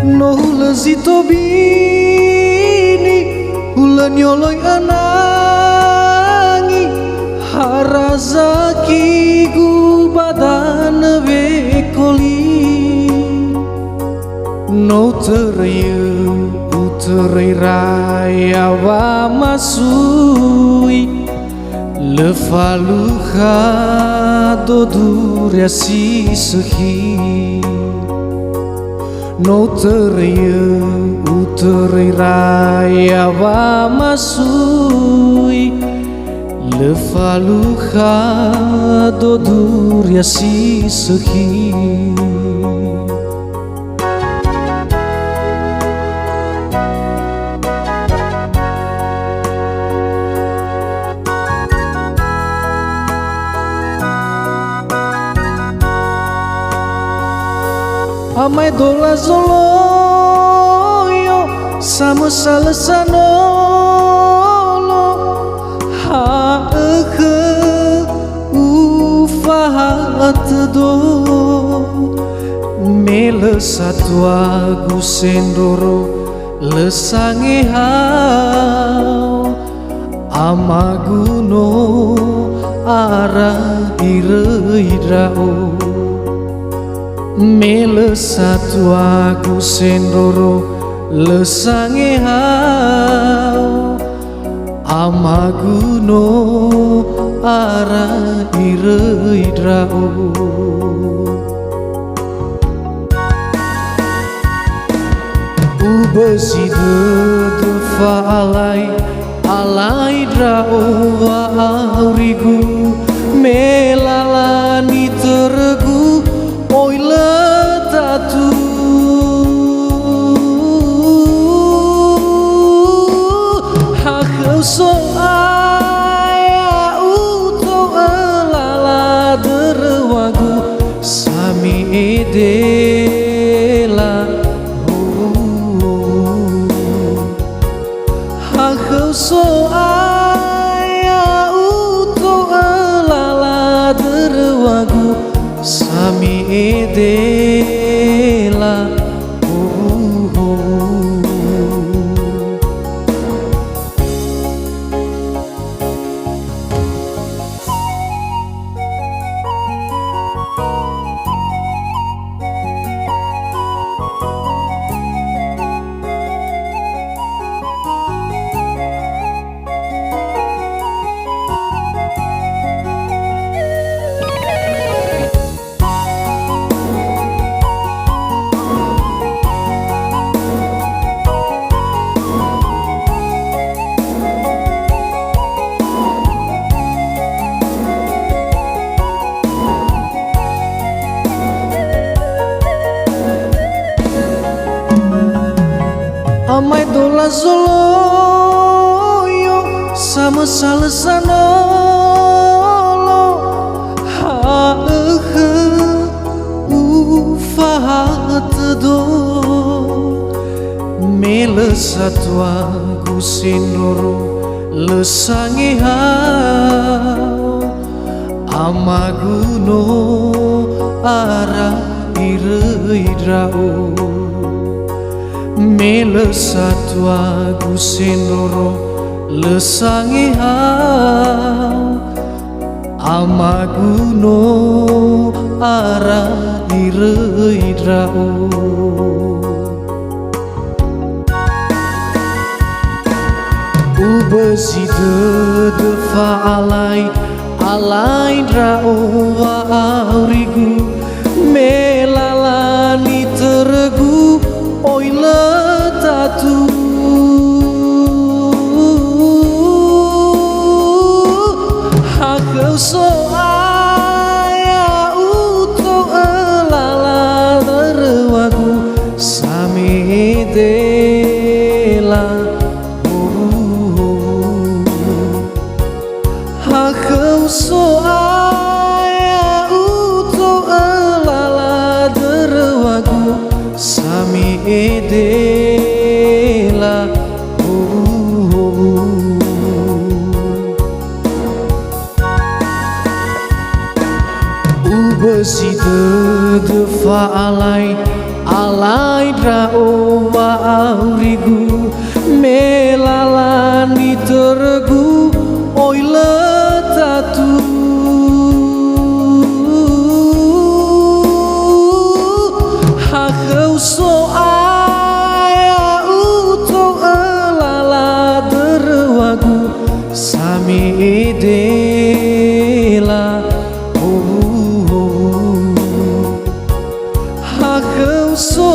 No hula zito bini hula nyoloi anangi harazaki gu badan bekoli no terayu uterai raya wa masui lefaluha dodur si sehi no terayu uterai raya wa masui lefaluha dodur si sehi. Amai dola zoloyo sama salasanolo haeke ufahat do mele satwa gusendoro lesange hau amaguno ara ireidrao mele satwa gusendoro lesange hau amaguno ara ireidrao ubesi de fa alai drao wa aurigu melalani teregu oi letatu hakau so aya uto elala derwagu sami edela hakau so aya uto elala derwagu sami edela amai dola zoloyo sama salasanolo haeke ufahat do mele satwa gusendoro lesange hau amaguno ara ireidrao mele satwa gusendoro lesange hau amaguno ara ireidrao ubesi de fa alai drao wa aurigu melalani teregu oi letatu hakau so aya uto elala derwagu sami edela hakau so aya uto elala derwagu sami edela ubesi de fa alai drao so aya uto elala derwagu sami idela hakeu so